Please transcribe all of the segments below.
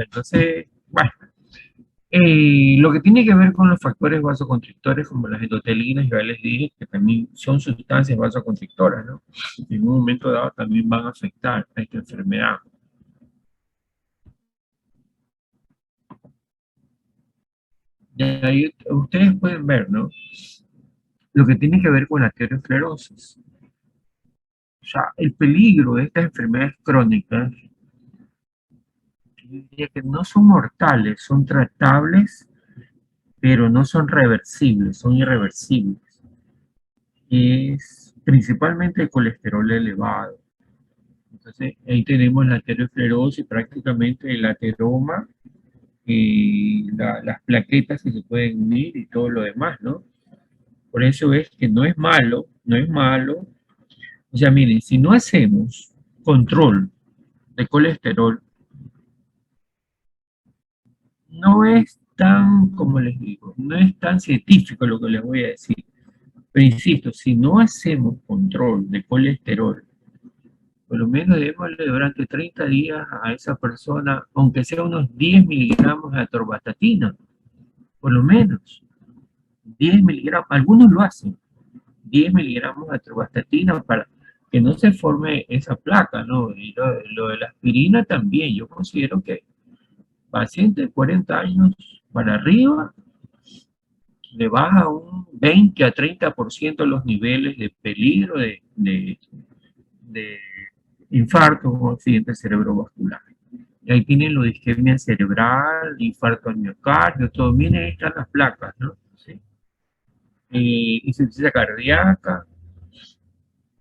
Entonces, bueno, lo que tiene que ver con los factores vasoconstrictores como las endotelinas, ya les dije que también son sustancias vasoconstrictoras, ¿no? En un momento dado también van a afectar a esta enfermedad. Y ahí ustedes pueden ver, ¿no? Lo que tiene que ver con la arteriosclerosis. O sea, el peligro de estas enfermedades crónicas, yo diría que no son mortales, son tratables, pero no son reversibles, son irreversibles. Es principalmente el colesterol elevado. Entonces, ahí tenemos la arteriosclerosis, prácticamente el ateroma y las plaquetas que se pueden unir y todo lo demás, ¿no? Por eso es que no es malo, no es malo. O sea, miren, si no hacemos control de colesterol, no es tan, como les digo, no es tan científico lo que les voy a decir. Pero insisto, si no hacemos control de colesterol, por lo menos démosle durante 30 días a esa persona, aunque sea unos 10 miligramos de atorvastatina, por lo menos 10 miligramos, algunos lo hacen, 10 miligramos de atorvastatina para que no se forme esa placa, ¿no? Y lo de la aspirina también, yo considero que paciente de 40 años para arriba le baja un 20 a 30% los niveles de peligro de infarto o accidente cerebrovascular. Y ahí tienen lo de isquemia cerebral, infarto al miocardio, todo. Miren, ahí están las placas, ¿no? ¿Sí? Insuficiencia cardíaca,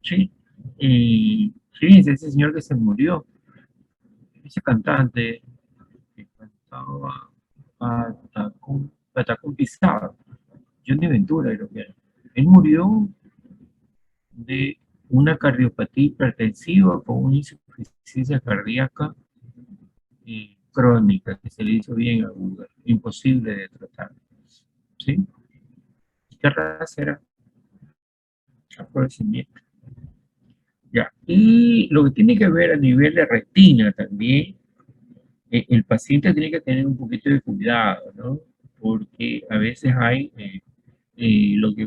¿sí? Fíjense, ese señor que se murió, ese cantante que cantaba Patacón Pisado, Johnny Ventura creo que era. Él murió de una cardiopatía hipertensiva con una insuficiencia cardíaca crónica que se le hizo bien aguda, imposible de tratar. ¿Sí? ¿Qué raza era? Afrodescendiente. Ya. Y lo que tiene que ver a nivel de retina también, el paciente tiene que tener un poquito de cuidado, ¿no? Porque a veces hay,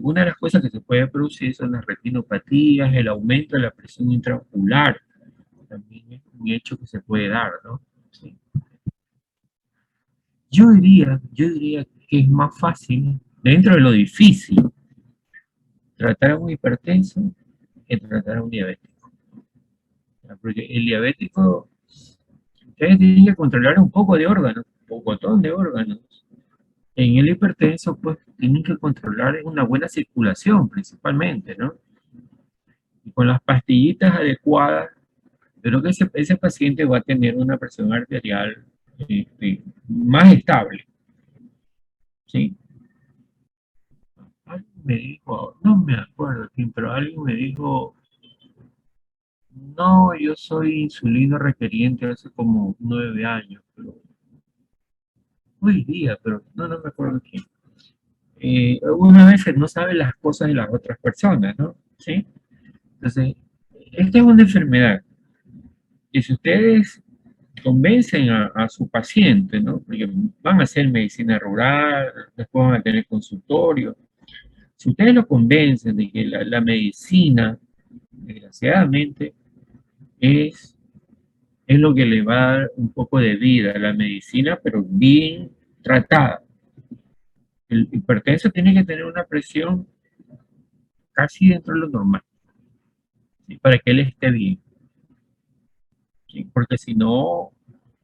una de las cosas que se puede producir son las retinopatías, el aumento de la presión intraocular, también es un hecho que se puede dar, ¿no? Sí. Yo diría que es más fácil, dentro de lo difícil, tratar a un hipertenso que tratar a un diabético. Porque el diabético, ustedes tienen que controlar un poco de órganos, un pocotón de órganos. En el hipertenso, pues, tienen que controlar una buena circulación principalmente, ¿no? Y con las pastillitas adecuadas, creo que ese paciente va a tener una presión arterial más estable, ¿sí? Alguien me dijo, no me acuerdo quién, pero alguien me dijo, no, yo soy insulino requeriente hace como 9 años, pero hoy día, pero no me acuerdo quién. Una vez no sabe las cosas de las otras personas, ¿no? ¿Sí? Entonces, esta es una enfermedad y si ustedes convencen a su paciente, ¿no? Porque van a hacer medicina rural, después van a tener consultorio. Si ustedes lo convencen de que la medicina, desgraciadamente, es, es lo que le va a dar un poco de vida a la medicina, pero bien tratada. El hipertenso tiene que tener una presión casi dentro de lo normal, ¿sí? Para que él esté bien, ¿sí? Porque si no,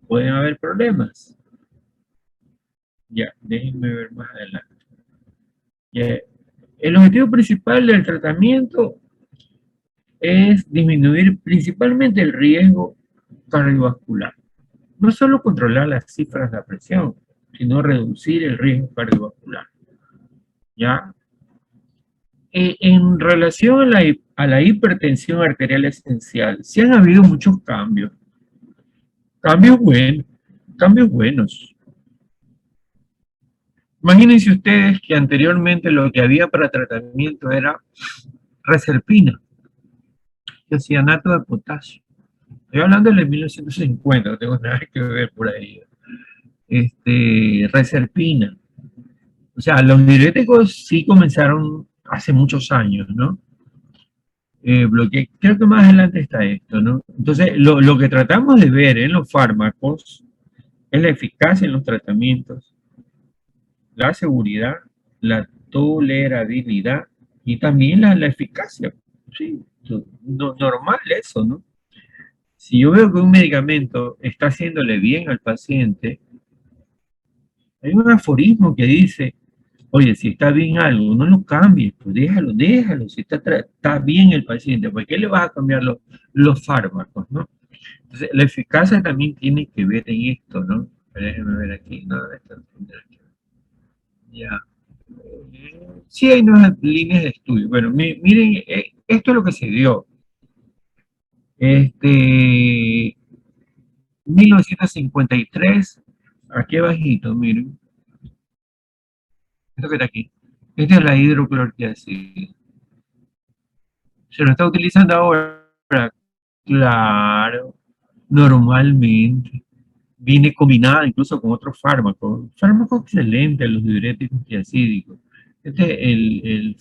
pueden haber problemas. Ya, déjenme ver más adelante. Ya, el objetivo principal del tratamiento es disminuir principalmente el riesgo cardiovascular. No solo controlar las cifras de la presión, sino reducir el riesgo cardiovascular. ¿Ya? En relación a la hipertensión arterial esencial, sí han habido muchos cambios buenos, cambios buenos. Imagínense ustedes que anteriormente lo que había para tratamiento era reserpina y cianato de potasio. Estoy hablando de 1950, no tengo nada que ver por ahí. reserpina. O sea, los diuréticos sí comenzaron hace muchos años, ¿no? Creo que más adelante está esto, ¿no? Entonces, lo que tratamos de ver en los fármacos es la eficacia en los tratamientos, la seguridad, la tolerabilidad y también la eficacia. Sí, normal eso, ¿no? Si yo veo que un medicamento está haciéndole bien al paciente, hay un aforismo que dice, oye, si está bien algo, no lo cambies, pues déjalo, si está bien el paciente, ¿por qué le vas a cambiar los fármacos, no? Entonces, la eficacia también tiene que ver en esto, ¿no? Déjenme ver aquí, no, esto no tendrá que ver. Ya. Sí hay nuevas líneas de estudio. Bueno, miren, esto es lo que se dio. Este, 1953, aquí abajito, miren, esto que está aquí. Esta es la hidroclorotiazida. Se lo está utilizando ahora, claro, normalmente. Viene combinada incluso con otros fármacos. Fármaco excelente, los diuréticos triacídicos. Este es el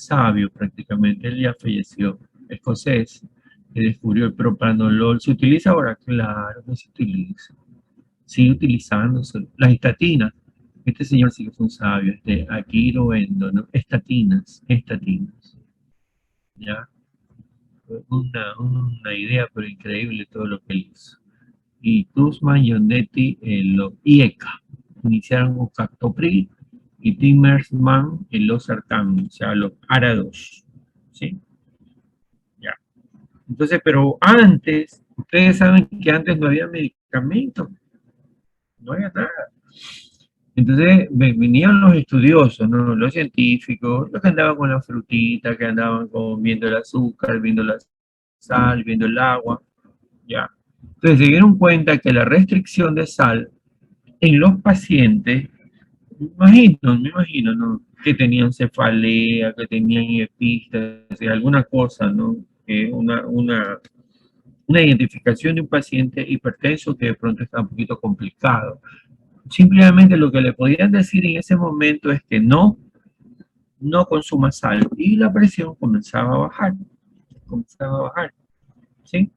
sabio prácticamente, él ya falleció, escocés, que descubrió el propranolol. ¿Se utiliza ahora? Claro que se utiliza. Sigue utilizándose. Las estatinas, este señor sí que es un sabio, aquí lo vendo, ¿no? Estatinas, ¿ya? Una idea, pero increíble todo lo que él hizo. Y Guzmán y Ondetti, los IECA, iniciaron con Captopril y Timmermans en los Sartan, o sea, los ARA2. ¿Sí? Ya. Entonces, pero antes, ustedes saben que antes no había medicamentos, no había nada. Entonces venían los estudiosos, ¿no? Los científicos, los que andaban con la frutita, que andaban viendo el azúcar, viendo la sal, viendo el agua, ya. Entonces se dieron cuenta que la restricción de sal en los pacientes, me imagino, ¿no? Que tenían cefalea, que tenían epístasis, alguna cosa, ¿no? Una identificación de un paciente hipertenso que de pronto está un poquito complicado. Simplemente lo que le podían decir en ese momento es que no consuma sal y la presión comenzaba a bajar, ¿sí?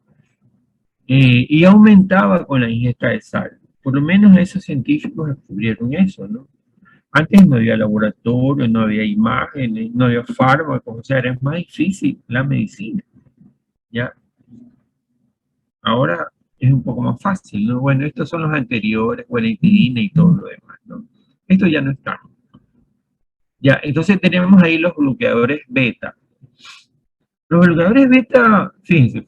Y aumentaba con la ingesta de sal. Por lo menos esos científicos descubrieron eso, ¿no? Antes no había laboratorio, no había imágenes, no había fármacos, o sea, era más difícil la medicina, ¿ya? Ahora es un poco más fácil, ¿no? Bueno, estos son los anteriores, guanidina y todo lo demás, ¿no? Esto ya no está. Ya, entonces tenemos ahí los bloqueadores beta. Los bloqueadores beta, fíjense,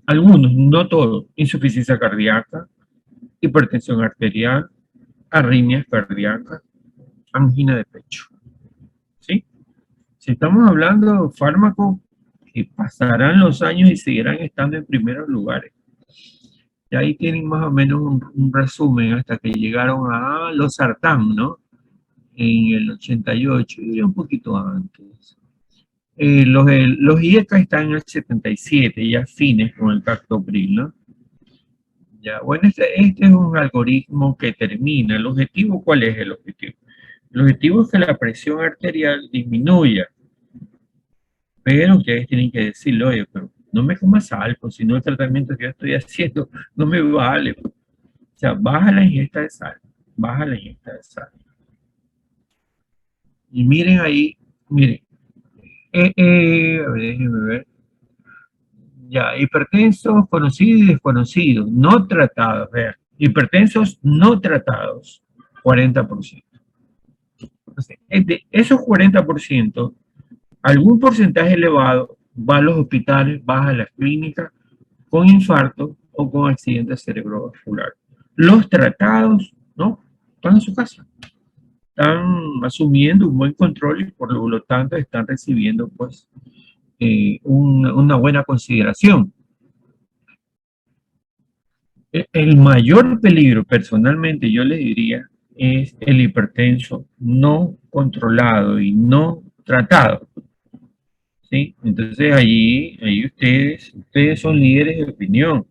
algunos, no todos, insuficiencia cardíaca, hipertensión arterial, arritmias cardíacas, angina de pecho, ¿sí? Si estamos hablando de fármacos que pasarán los años y seguirán estando en primeros lugares. Y ahí tienen más o menos un resumen hasta que llegaron a los sartán, ¿no? En el 88 y un poquito antes. Los IECA están en el 77, ya fines con el captopril, ¿no? Ya, bueno, este es un algoritmo que termina. ¿El objetivo cuál es el objetivo? El objetivo es que la presión arterial disminuya, pero ustedes tienen que decirle, oye, pero no me comas algo, si no el tratamiento que yo estoy haciendo no me vale. O sea, baja la ingesta de sal, baja la ingesta de sal. Y miren ahí, miren, a ver, déjenme ver. Ya, hipertensos conocidos y desconocidos, no tratados, vean, hipertensos no tratados, 40%. Entonces, de esos 40%, algún porcentaje elevado va a los hospitales, va a las clínicas con infarto o con accidente cerebrovascular. Los tratados, ¿no? Están en su casa, están asumiendo un buen control y por lo tanto están recibiendo pues una buena consideración. El mayor peligro, personalmente, yo les diría, es el hipertenso no controlado y no tratado. ¿Sí? Entonces, allí ustedes son líderes de opinión,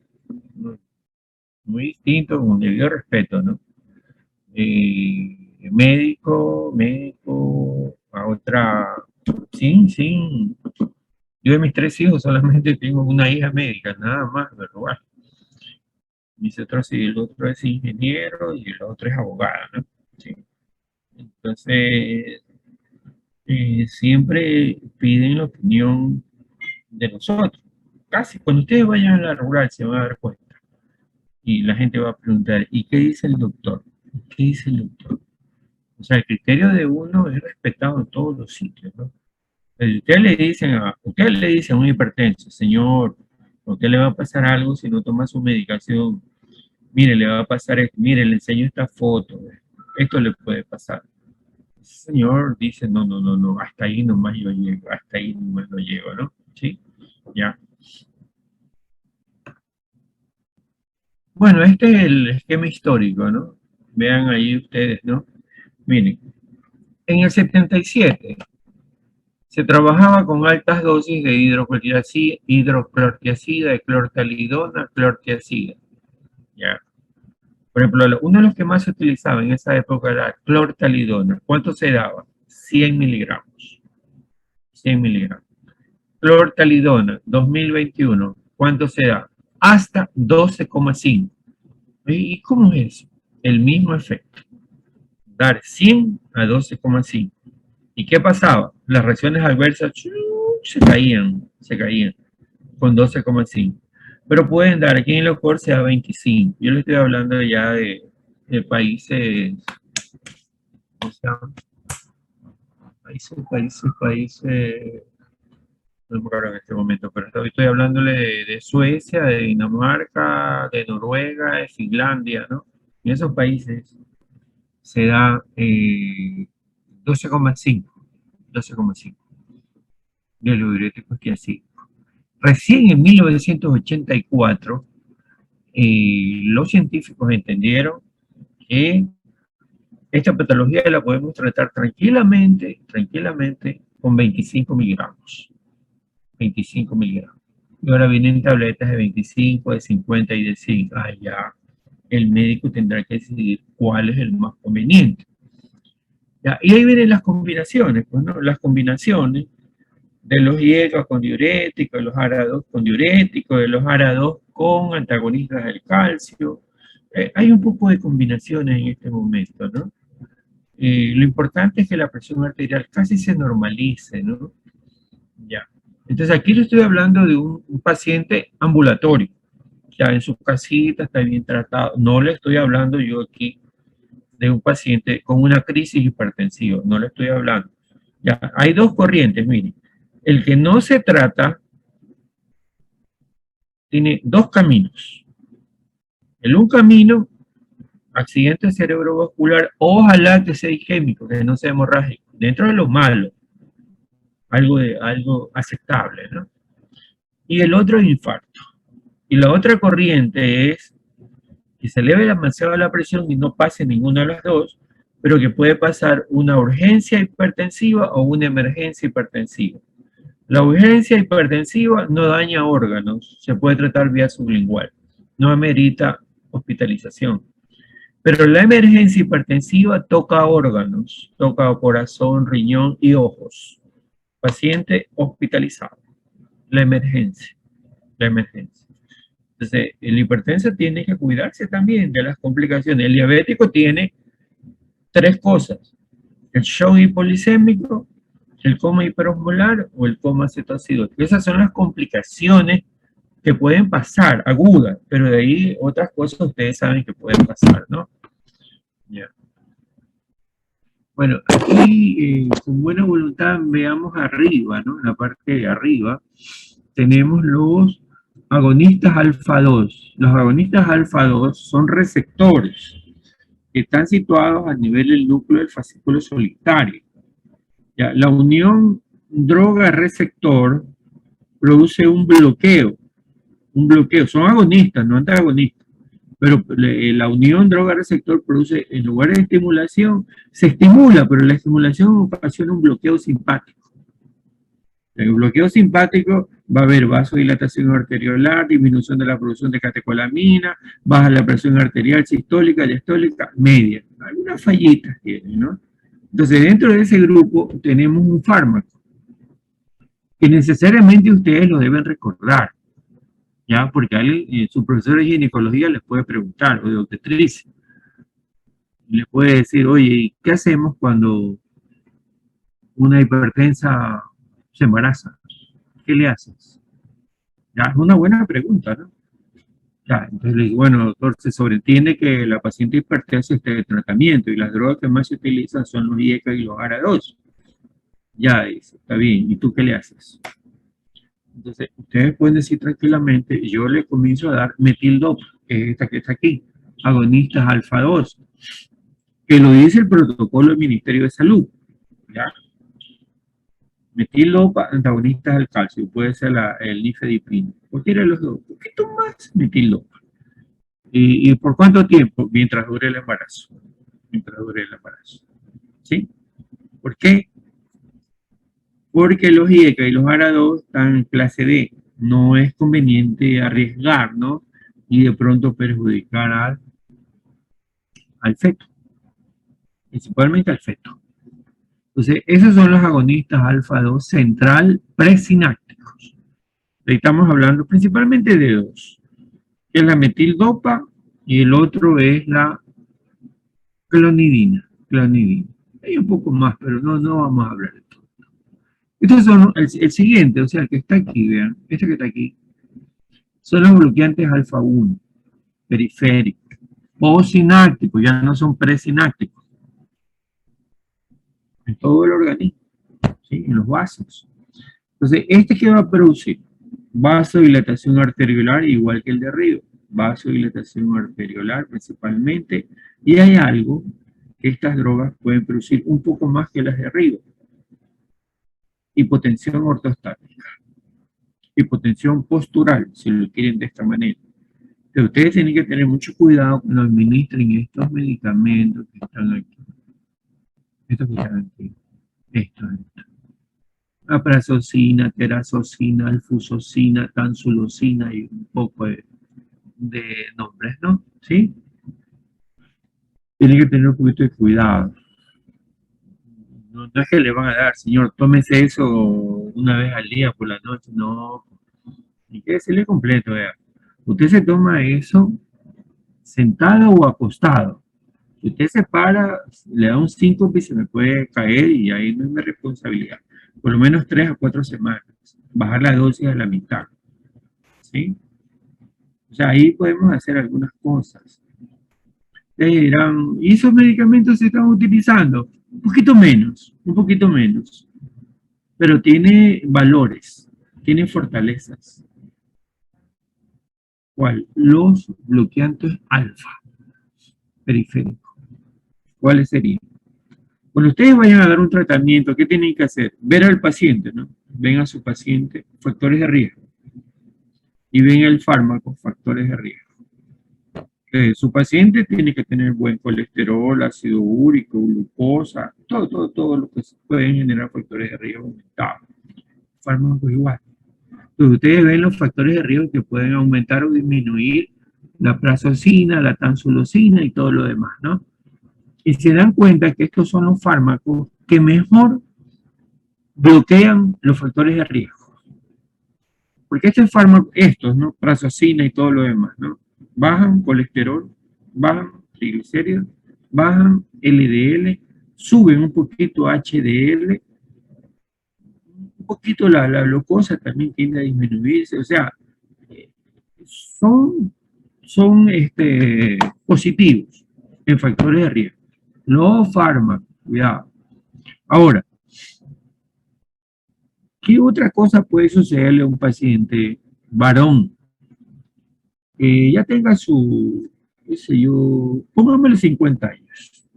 muy distinto, con debido respeto, ¿no? médico, a otra, sin. Yo de mis 3 hijos solamente tengo una hija médica, nada más, pero bueno. Mis otros, sí, el otro es ingeniero y el otro es abogada, ¿no? Sí. Entonces, siempre piden la opinión de nosotros. Casi cuando ustedes vayan a la rural se van a dar cuenta. Y la gente va a preguntar, ¿y qué dice el doctor? ¿Qué dice el doctor? O sea, el criterio de uno es respetado en todos los sitios, ¿no? Usted le dicen a un hipertenso, señor, a usted le va a pasar algo si no toma su medicación. Mire, le va a pasar esto, mire, le enseño esta foto, esto le puede pasar. El señor dice, no, no, no, no, hasta ahí nomás yo llego, hasta ahí nomás lo llego, ¿no? Sí, ya. Bueno, este es el esquema histórico, ¿no? Vean ahí ustedes, ¿no? Miren, en el 77 se trabajaba con altas dosis de hidroclortiazida, de clortalidona, clortiazida, ¿ya? Por ejemplo, uno de los que más se utilizaba en esa época era clortalidona. ¿Cuánto se daba? 100 miligramos. 100 miligramos. Clortalidona, 2021. ¿Cuánto se da? Hasta 12,5. ¿Y cómo es eso? El mismo efecto. Dar 100 a 12,5. ¿Y qué pasaba? Las reacciones adversas se caían con 12,5. Pero pueden dar, aquí en el Ocor sea 25. Yo le estoy hablando ya de países, o sea, países, no me acuerdo en este momento, pero estoy hablándole de Suecia, de Dinamarca, de Noruega, de Finlandia, ¿no? En esos países se da 12,5, 12,5 de los diuréticos que así. Recién en 1984, los científicos entendieron que esta patología la podemos tratar tranquilamente con 25 miligramos. 25 miligramos. Y ahora vienen tabletas de 25, de 50 y de 100. Ah, ya el médico tendrá que decidir cuál es el más conveniente. ¿Ya? Y ahí vienen las combinaciones, pues, ¿no? Las combinaciones de los IECA con diuréticos, de los ARA2 con diuréticos, de los ARA2 con antagonistas del calcio. Hay un poco de combinaciones en este momento, ¿no? Lo importante es que la presión arterial casi se normalice, ¿no? Ya. Entonces aquí le estoy hablando de un paciente ambulatorio, ya en su casita está bien tratado. No le estoy hablando yo aquí de un paciente con una crisis hipertensiva, no le estoy hablando. Ya, hay dos corrientes, miren. El que no se trata tiene dos caminos. El un camino, accidente cerebrovascular, ojalá que sea isquémico, que no sea hemorrágico, dentro de lo malo, algo aceptable, ¿no? Y el otro es infarto. Y la otra corriente es que se eleve demasiado la presión y no pase ninguna de las dos, pero que puede pasar una urgencia hipertensiva o una emergencia hipertensiva. La urgencia hipertensiva no daña órganos, se puede tratar vía sublingual, no amerita hospitalización. Pero la emergencia hipertensiva toca órganos, toca corazón, riñón y ojos. Paciente hospitalizado. La emergencia, la emergencia. Entonces, el hipertenso tiene que cuidarse también de las complicaciones. El diabético tiene tres cosas: el shock hipolicémico, el coma hiperosmolar o el coma cetoacidótico. Esas son las complicaciones que pueden pasar, agudas, pero de ahí otras cosas ustedes saben que pueden pasar, ¿no? Ya. Bueno, aquí con buena voluntad veamos arriba, ¿no? En la parte de arriba tenemos los agonistas alfa 2. Los agonistas alfa 2 son receptores que están situados a nivel del núcleo del fascículo solitario. Ya, la unión droga-receptor produce un bloqueo, son agonistas, no antagonistas, pero la unión droga-receptor produce, en lugar de estimulación, se estimula, pero la estimulación ocasiona un bloqueo simpático. En el bloqueo simpático va a haber vasodilatación arteriolar, disminución de la producción de catecolamina, baja la presión arterial sistólica, diastólica, media. algunas fallitas tiene, ¿no? Entonces, dentro de ese grupo tenemos un fármaco que necesariamente ustedes lo deben recordar, ¿ya? Porque su profesor de ginecología les puede preguntar, o de obstetricia, y le puede decir, oye, ¿qué hacemos cuando una hipertensa se embaraza? ¿Qué le haces? Ya, es una buena pregunta, ¿no? Ya, entonces le digo, bueno, doctor, se sobreentiende que la paciente hipertensa esté de tratamiento y las drogas que más se utilizan son los IECA y los ARA2. Ya, dice, está bien, ¿y tú qué le haces? Entonces, ustedes pueden decir tranquilamente, yo le comienzo a dar metildopa, que es esta que está aquí, agonistas alfa 2, que lo dice el protocolo del Ministerio de Salud, ¿ya? Metildopa, antagonistas al calcio, puede ser el nifedipino, cualquiera de los dos, un poquito más metildopa. ¿Y por cuánto tiempo? Mientras dure el embarazo. Mientras dure el embarazo. ¿Sí? ¿Por qué? Porque los IECA y los ARA2 están en clase D. No es conveniente arriesgar, ¿no? Y de pronto perjudicar al feto. Principalmente al feto. Entonces, esos son los agonistas alfa 2 central presinápticos. Estamos hablando principalmente de dos, que es la metildopa y el otro es la clonidina. Hay un poco más, pero no vamos a hablar de todo. Estos son el siguiente, o sea, el que está aquí, vean, este que está aquí, son los bloqueantes alfa 1, periféricos, o sinápticos, ya no son presinápticos, en todo el organismo, ¿sí? En los vasos. Entonces, ¿este qué va a producir? Vasodilatación arteriolar, igual que el de arriba, vasodilatación arteriolar principalmente, y hay algo que estas drogas pueden producir un poco más que las de arriba, hipotensión ortostática, hipotensión postural, si lo quieren de esta manera. Pero ustedes tienen que tener mucho cuidado cuando administren estos medicamentos que están aquí. Estos que están aquí. Estos. Aprazosina, terazosina, alfusosina, tansulosina y un poco de nombres, ¿no? ¿Sí? Tienen que tener un poquito de cuidado. No es que le van a dar, señor, tómese eso una vez al día por la noche, no. Hay que decirle completo, vea. Usted se toma eso sentado o acostado. Si usted se para, le da un síncope y se me puede caer y ahí no es mi responsabilidad. Por lo menos 3 a 4 semanas. Bajar la dosis a la mitad. ¿Sí? O sea, ahí podemos hacer algunas cosas. Ustedes dirán, ¿y esos medicamentos se están utilizando? Un poquito menos. Pero tiene valores, tiene fortalezas. ¿Cuál? Los bloqueantes alfa periféricos. ¿Cuáles serían? Cuando ustedes vayan a dar un tratamiento, ¿qué tienen que hacer? Ver al paciente, ¿no? Ven a su paciente, factores de riesgo. Y ven el fármaco, factores de riesgo. Su paciente tiene que tener buen colesterol, ácido úrico, glucosa, todo lo que se pueden generar factores de riesgo aumentados. Fármacos igual. Entonces ustedes ven los factores de riesgo que pueden aumentar o disminuir la prazosina, la tansulosina y todo lo demás, ¿no? Y se dan cuenta que estos son los fármacos que mejor bloquean los factores de riesgo. Porque estos fármacos, ¿no? Prazosina y todo lo demás, ¿no? Bajan colesterol, bajan triglicéridos, bajan LDL, suben un poquito HDL, un poquito la glucosa también tiende a disminuirse, o sea, son positivos en factores de riesgo. Los fármacos, cuidado. Ahora, ¿qué otra cosa puede sucederle a un paciente varón que ya tenga su, qué sé yo, pongámosle 50 años?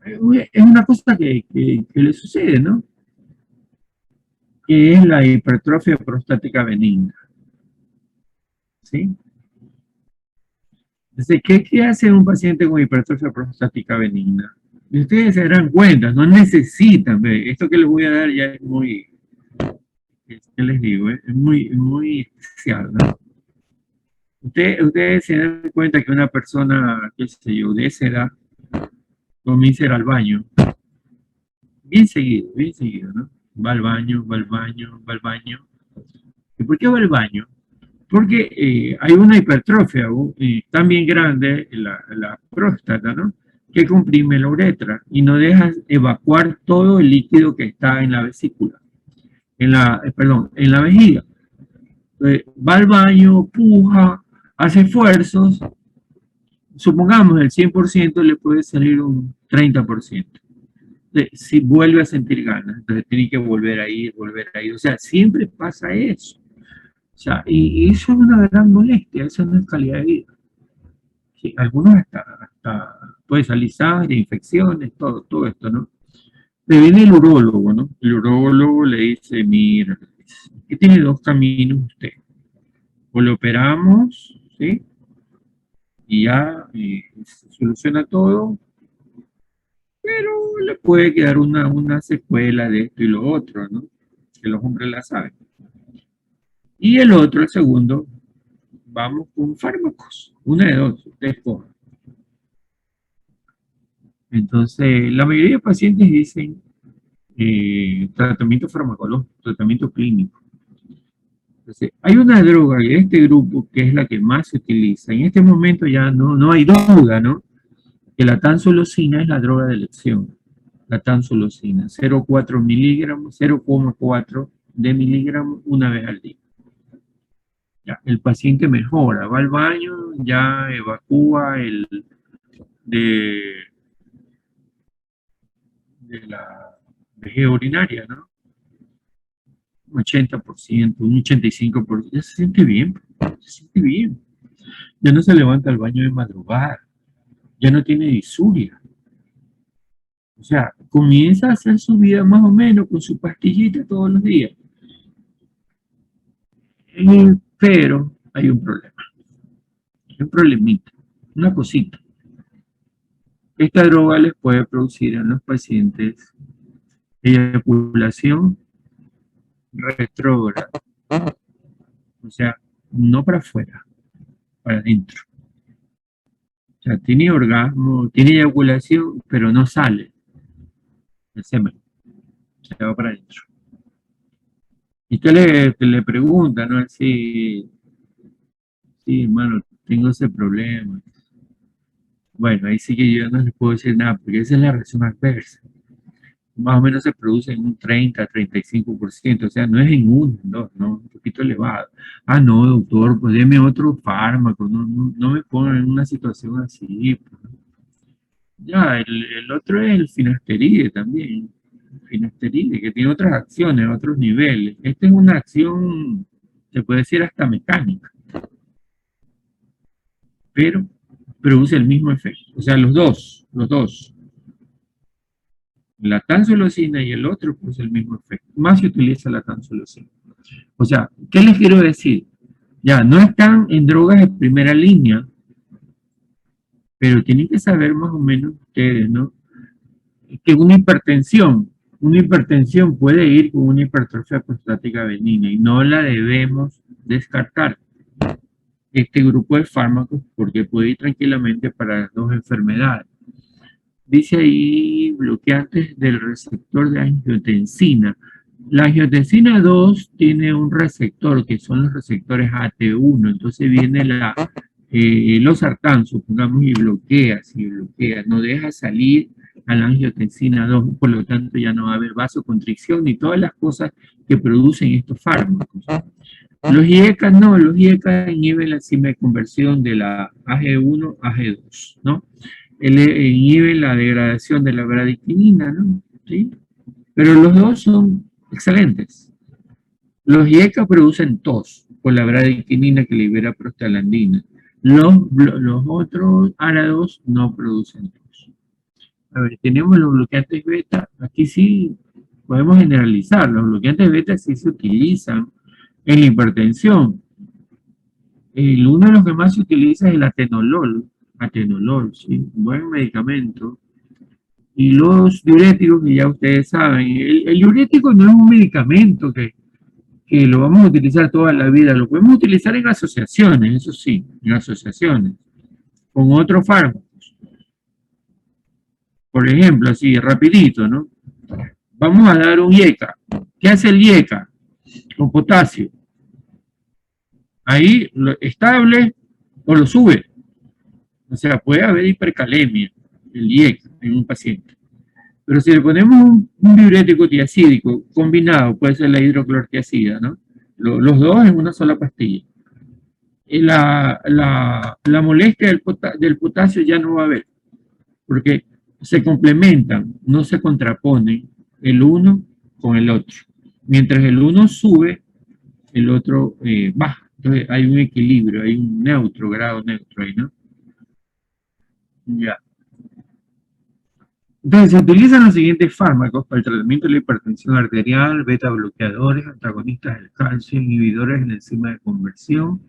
Es una cosa que le sucede, ¿no? Que es la hipertrofia prostática benigna. ¿Sí? Entonces, ¿qué hace un paciente con hipertrofia prostática benigna? Y ustedes se darán cuenta, no necesitan, esto que les voy a dar ya es muy, ¿qué les digo? Es muy especial, ¿no? Ustedes se dan cuenta que una persona, qué sé yo, de esa edad, comienza a ir al baño, bien seguido, ¿no? Va al baño, va al baño, va al baño. ¿Y por qué va al baño? Porque hay una hipertrofia tan bien grande, la próstata, ¿no? Que comprime la uretra y no deja evacuar todo el líquido que está en la vesícula, perdón, en la vejiga. Va al baño, puja, hace esfuerzos, supongamos el 100% le puede salir un 30%. Si vuelve a sentir ganas, entonces tiene que volver a ir. O sea, siempre pasa eso. O sea, y eso es una gran molestia, eso no es calidad de vida. Sí, algunos hasta puede salir sangre, infecciones, todo esto, ¿no? Le viene el urólogo, ¿no? El urólogo le dice, mira, que tiene dos caminos usted. O lo operamos, ¿sí? Y ya se soluciona todo, pero le puede quedar una secuela de esto y lo otro, ¿no? Que los hombres la saben. Y el otro, el segundo, vamos con fármacos. Una de dos, usted escoge. Entonces, la mayoría de pacientes dicen tratamiento farmacológico, tratamiento clínico. Entonces, hay una droga de este grupo que es la que más se utiliza. En este momento ya no hay duda, ¿no? Que la tansulosina es la droga de elección. La tansulosina, 0,4 miligramos, 0,4 de miligramos una vez al día. Ya, el paciente mejora, va al baño, ya evacúa de, de la vejiga urinaria, ¿no? Un 80%, un 85%, ya se siente bien, se siente bien. Ya no se levanta al baño de madrugada, ya no tiene disuria. O sea, comienza a hacer su vida más o menos con su pastillita todos los días. Pero hay un problema, un problemita, una cosita. Esta droga les puede producir en los pacientes eyaculación retrógrada, o sea, no para afuera, para adentro. O sea, tiene orgasmo, tiene eyaculación, pero no sale el semen, se va para adentro. Y usted le pregunta, ¿no? Sí, sí, hermano, tengo ese problema. Bueno, ahí sí que yo no les puedo decir nada, porque esa es la reacción adversa. Más o menos se produce en un 30-35%, o sea, no es en uno, en dos, no, un poquito elevado. Ah, no, doctor, pues deme otro fármaco, no me pongan en una situación así. Pues. Ya, el otro es el finasteride también, el finasteride, que tiene otras acciones, otros niveles. Esta es una acción, se puede decir hasta mecánica, pero produce el mismo efecto. O sea, los dos. La tansulosina y el otro produce el mismo efecto. Más se utiliza la tansulosina. O sea, ¿qué les quiero decir? Ya, no están en drogas de primera línea, pero tienen que saber más o menos ustedes, ¿no? Que una hipertensión puede ir con una hipertrofia prostática benigna y no la debemos descartar. Este grupo de fármacos, porque puede ir tranquilamente para las dos enfermedades. Dice ahí bloqueantes del receptor de angiotensina. La angiotensina 2 tiene un receptor que son los receptores AT1, entonces viene los sartán, supongamos, y bloquea, no deja salir a la angiotensina 2, por lo tanto ya no va a haber vasoconstricción ni todas las cosas que producen estos fármacos. Los IECA no, los IECA inhiben la enzima de conversión de la AG1 a AG2, ¿no? Inhibe la degradación de la bradictinina, ¿no? ¿Sí? Pero los dos son excelentes. Los IECA producen tos por la bradictinina que libera prostaglandina. Los otros ARA2 no producen tos. A ver, tenemos los bloqueantes beta. Aquí sí podemos generalizar. Los bloqueantes beta sí se utilizan en la hipertensión. Uno de los que más se utiliza es el atenolol. Atenolol, sí, un buen medicamento. Y los diuréticos, que ya ustedes saben, el diurético no es un medicamento que que lo vamos a utilizar toda la vida, lo podemos utilizar en asociaciones, eso sí, en asociaciones, con otros fármacos. Por ejemplo, así, rapidito, ¿no? Vamos a dar un IECA. ¿Qué hace el IECA? Con potasio. Ahí lo estable o lo sube. O sea, puede haber hipercalemia, el IECA, en un paciente. Pero si le ponemos un diurético tiacídico combinado, puede ser la hidroclorotiazida, ¿no? Los dos en una sola pastilla. Y la molestia del potasio ya no va a haber, porque se complementan, no se contraponen el uno con el otro. Mientras el uno sube, el otro baja. Entonces hay un equilibrio, hay un neutro, grado neutro ahí, ¿no? Ya. Entonces, se utilizan los siguientes fármacos para el tratamiento de la hipertensión arterial: beta bloqueadores, antagonistas del calcio, inhibidores de la enzima de conversión.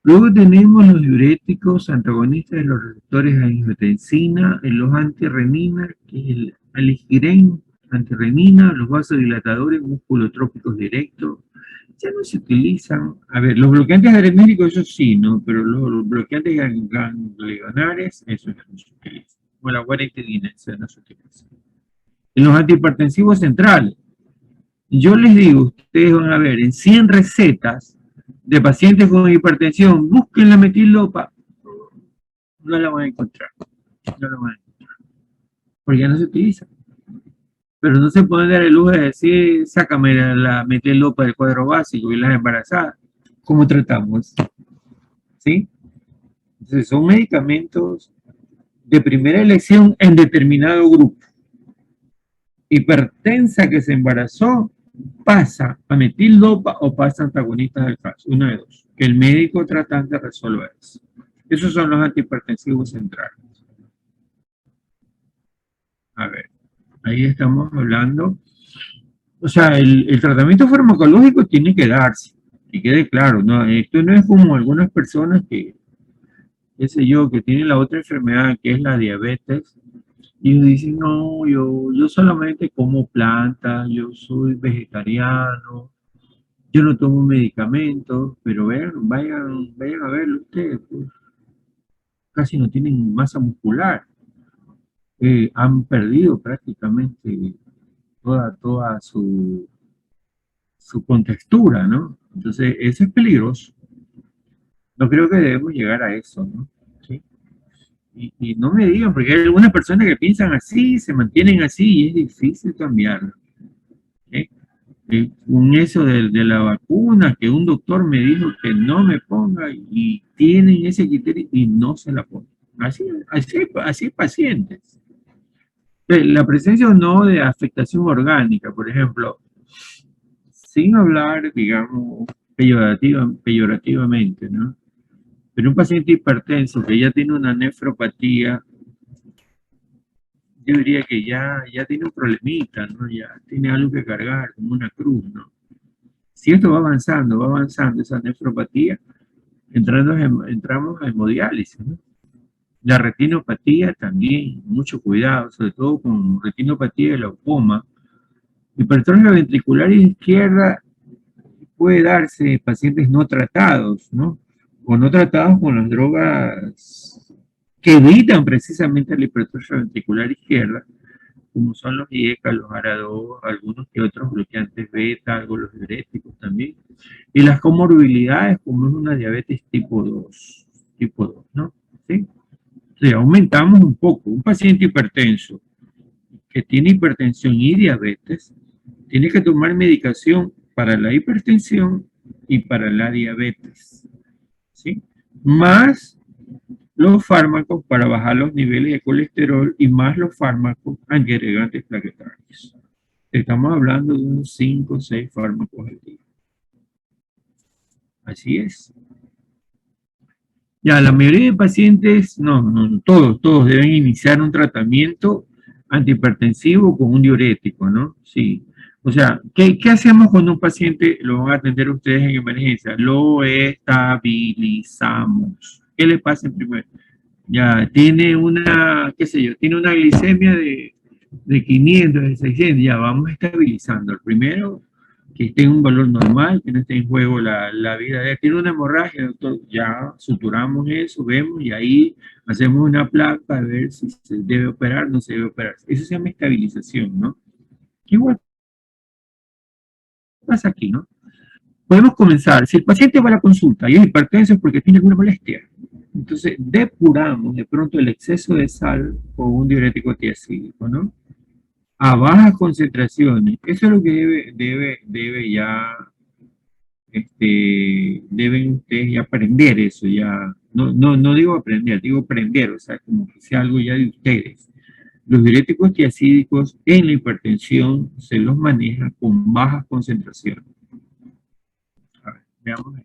Luego tenemos los diuréticos, antagonistas de los receptores de angiotensina, los antirrenina, que es el aliskiren, antirrenina, los vasodilatadores musculotrópicos directos. Ya no se utilizan, a ver, los bloqueantes adrenérgicos, eso sí, ¿no? Pero los bloqueantes ganglionares, eso ya no se utiliza. Como la guanetidina, eso no se utiliza. En los antihipertensivos centrales, yo les digo, ustedes van a ver, en 100 recetas de pacientes con hipertensión, busquen la metildopa, no la van a encontrar, no la van a encontrar, porque ya no se utiliza. Pero no se puede dar el lujo de decir, sácame la metildopa del cuadro básico y las embarazadas. ¿Cómo tratamos? ¿Sí? Entonces son medicamentos de primera elección en determinado grupo. Hipertensa que se embarazó, pasa a metildopa o pasa a antagonistas del calcio, una de dos. Que el médico tratante resuelva eso. Esos son los antihipertensivos centrales. A ver, ahí estamos hablando. O sea, el tratamiento farmacológico tiene que darse, que quede claro, ¿no? Esto no es como algunas personas que, qué sé yo, que tienen la otra enfermedad que es la diabetes, y ellos dicen, no, yo solamente como plantas, yo soy vegetariano, yo no tomo medicamentos, pero vayan a verlo ustedes, pues, casi no tienen masa muscular, han perdido prácticamente toda su contextura, ¿no? Entonces, eso es peligroso. No creo que debemos llegar a eso, ¿no? ¿Sí? Y no me digan, porque hay algunas personas que piensan así, se mantienen así y es difícil cambiarlo. ¿Sí? Un eso de la vacuna, que un doctor me dijo que no me ponga y tienen ese criterio y no se la ponen. Así pacientes. La presencia o no de afectación orgánica, por ejemplo, sin hablar, digamos, peyorativamente, ¿no? Pero un paciente hipertenso que ya tiene una nefropatía, yo diría que ya tiene un problemita, ¿no? Ya tiene algo que cargar, como una cruz, ¿no? Si esto va avanzando esa nefropatía, entramos a hemodiálisis, ¿no? La retinopatía también, mucho cuidado, sobre todo con retinopatía de glaucoma. Hipertrofia ventricular izquierda puede darse en pacientes no tratados, ¿no? O no tratados con las drogas que evitan precisamente la hipertrofia ventricular izquierda, como son los IECA, los ARA2, algunos que otros bloqueantes beta, algo los diuréticos también. Y las comorbilidades, como es una diabetes tipo 2, ¿no? ¿Sí? O sea, aumentamos un poco. Un paciente hipertenso que tiene hipertensión y diabetes, tiene que tomar medicación para la hipertensión y para la diabetes, ¿sí? Más los fármacos para bajar los niveles de colesterol y más los fármacos antiagregantes plaquetarios. Estamos hablando de unos 5 o 6 fármacos al día. Así es. Ya, la mayoría de pacientes, no, todos deben iniciar un tratamiento antihipertensivo con un diurético, ¿no? Sí. O sea, ¿qué hacemos cuando un paciente lo van a atender ustedes en emergencia? Lo estabilizamos. ¿Qué le pasa en primer? Ya, tiene una, qué sé yo, tiene una glicemia de 500, de 600, ya vamos estabilizando. El primero, que esté en un valor normal, que no esté en juego la vida de él. Tiene una hemorragia, doctor, ya suturamos eso, vemos y ahí hacemos una placa a ver si se debe operar o no se debe operar. Eso se llama estabilización, ¿no? ¿Qué igual pasa aquí, no? Podemos comenzar. Si el paciente va a la consulta y es hipertenso es porque tiene alguna molestia. Entonces, depuramos de pronto el exceso de sal con un diurético tiacídico, ¿no? A bajas concentraciones. Eso es lo que debe ya, deben ustedes ya aprender eso, ya. No digo aprender, digo aprender, o sea, como que sea algo ya de ustedes. Los diuréticos tiacídicos en la hipertensión se los maneja con bajas concentraciones. A ver, veamos.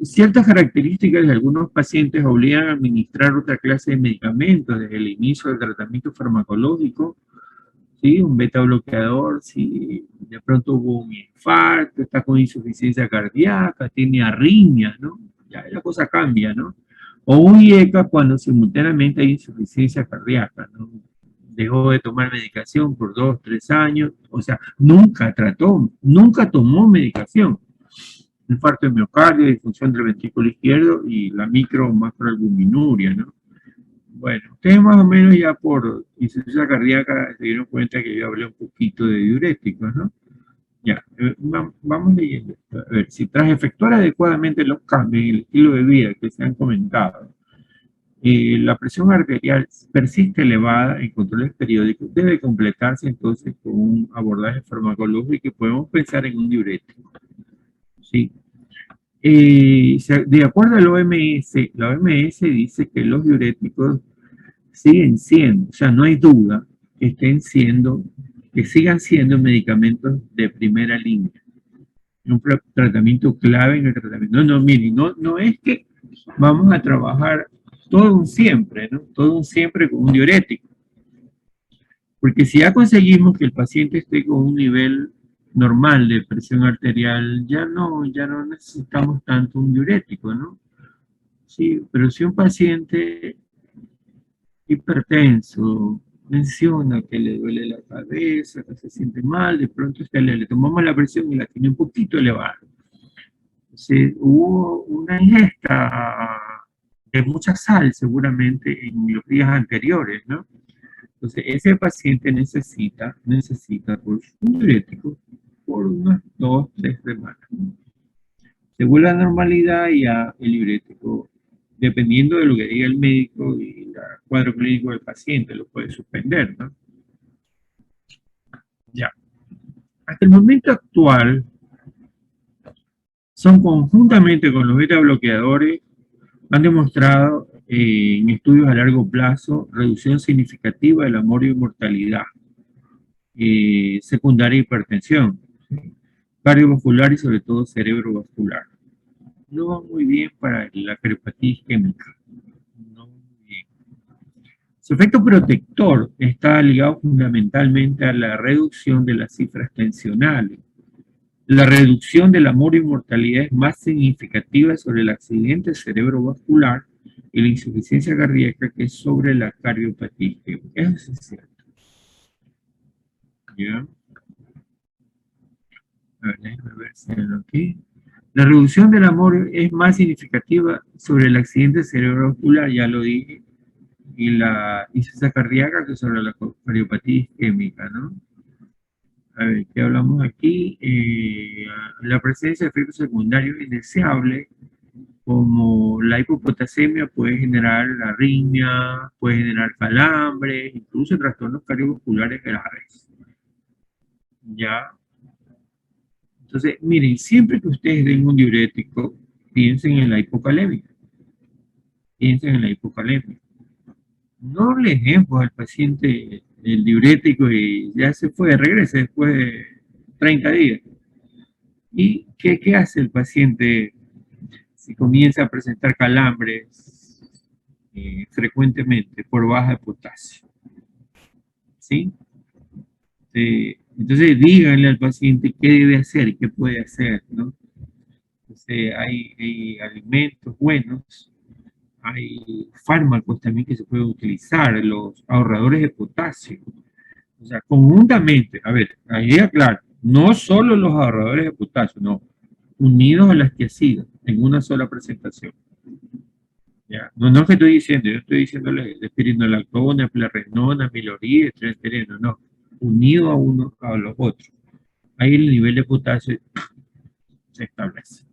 Ciertas características de algunos pacientes obligan a administrar otra clase de medicamentos desde el inicio del tratamiento farmacológico, ¿sí? Un beta bloqueador, si de pronto hubo un infarto, está con insuficiencia cardíaca, tiene arritmias, ¿no? Ya la cosa cambia, ¿no? O un IECA cuando simultáneamente hay insuficiencia cardíaca, ¿no? Dejó de tomar medicación por 2, 3 años, o sea, nunca tomó medicación, infarto de miocardio, disfunción del ventrículo izquierdo y la micro o macroalbuminuria, ¿no? Bueno, ustedes más o menos ya por insuficiencia cardíaca se dieron cuenta que yo hablé un poquito de diuréticos, ¿no? Ya, vamos leyendo esto. A ver, si tras efectuar adecuadamente los cambios en el estilo de vida que se han comentado, la presión arterial persiste elevada en controles periódicos, debe completarse entonces con un abordaje farmacológico y podemos pensar en un diurético, ¿sí? De acuerdo a la OMS dice que los diuréticos siguen siendo, o sea, no hay duda que que sigan siendo medicamentos de primera línea. Un tratamiento clave en el tratamiento. Miren, no es que vamos a trabajar todo un siempre, ¿no? Todo un siempre con un diurético. Porque si ya conseguimos que el paciente esté con un nivel normal de presión arterial, ya no necesitamos tanto un diurético, ¿no? Sí, pero si un paciente hipertenso menciona que le duele la cabeza, que se siente mal, de pronto le tomamos la presión y la tiene un poquito elevada. Entonces, hubo una ingesta de mucha sal seguramente en los días anteriores, ¿no? Entonces, ese paciente necesita pues, un diurético por unas 2, 3 semanas. Según la normalidad, ya el diurético, dependiendo de lo que diga el médico y el cuadro clínico del paciente, lo puede suspender, ¿no? Ya. Hasta el momento actual, son conjuntamente con los beta bloqueadores, han demostrado en estudios a largo plazo reducción significativa de la mortalidad secundaria a hipertensión, cardiovascular y sobre todo cerebrovascular. No va muy bien para la cardiopatía isquémica. No muy bien. Su efecto protector está ligado fundamentalmente a la reducción de las cifras tensionales. La reducción del amor y mortalidad es más significativa sobre el accidente cerebrovascular y la insuficiencia cardíaca que sobre la cardiopatía isquémica. Eso es cierto. ¿Ya? A ver, déjenme ver si hay aquí. La reducción del amor es más significativa sobre el accidente cerebrovascular, ya lo dije, y la insuficiencia cardíaca que sobre la cardiopatía isquémica, ¿no? A ver, ¿qué hablamos aquí? La presencia de efectos secundarios indeseables, como la hipopotasemia, puede generar arritmia, puede generar calambres, incluso trastornos cardiovasculares graves. ¿Ya? Entonces, miren, siempre que ustedes den un diurético, piensen en la hipocalemia. Piensen en la hipocalemia. No le dejemos al paciente el diurético y ya se fue, regrese después de 30 días. ¿Y qué hace el paciente si comienza a presentar calambres frecuentemente por baja de potasio? ¿Sí? Entonces díganle al paciente qué debe hacer, qué puede hacer, ¿no? Entonces hay alimentos buenos, hay fármacos también que se pueden utilizar, los ahorradores de potasio. O sea, conjuntamente, a ver, ahí aclaro, no solo los ahorradores de potasio, no, unidos a las tiacidas en una sola presentación. ¿Ya? No, no es que estoy diciendo, yo estoy diciéndole espironolactona, plerrenona, milorida, estreno, no, unido a uno a los otros. Ahí el nivel de potasio se establece.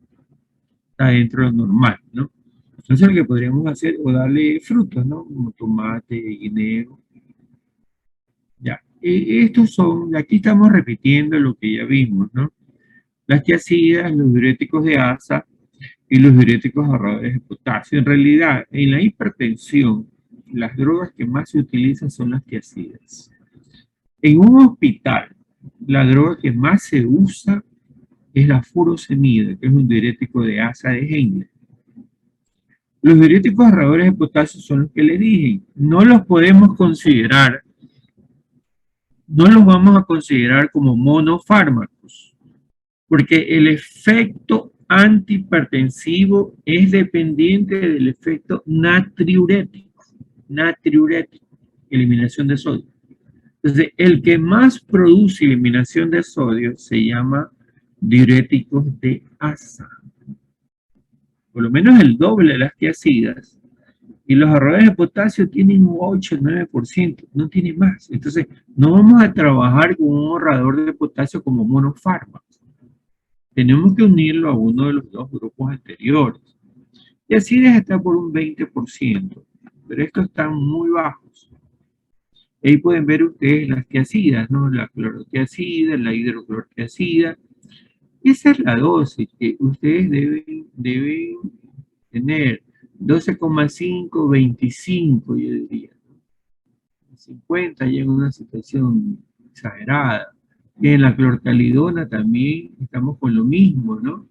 Está dentro de lo normal, ¿no? Entonces lo que podríamos hacer o darle frutos, ¿no? Como tomate, guineo. Ya. Estos son, aquí estamos repitiendo lo que ya vimos, ¿no? Las tiacidas, los diuréticos de asa y los diuréticos ahorradores de potasio. En realidad, en la hipertensión, las drogas que más se utilizan son las tiacidas. En un hospital, la droga que más se usa es la furosemida, que es un diurético de asa de Henle. Los diuréticos ahorradores de potasio son los que le dije. No los podemos considerar, no los vamos a considerar como monofármacos, porque el efecto antihipertensivo es dependiente del efecto natriurético, eliminación de sodio. Entonces, el que más produce eliminación de sodio se llama diuréticos de asa. Por lo menos el doble de las tiacidas. Y los ahorradores de potasio tienen un 8 o 9%, no tiene más. Entonces, no vamos a trabajar con un ahorrador de potasio como monofármaco. Tenemos que unirlo a uno de los dos grupos anteriores. Y así está por un 20%, pero estos están muy bajos. Ahí pueden ver ustedes las tiacidas, ¿no? La clorotiacida, la hidroclorotiacida. Esa es la dosis que ustedes deben tener. 12,5, 25, yo diría. 50 ya en una situación exagerada. Y en la clortalidona también estamos con lo mismo, ¿no?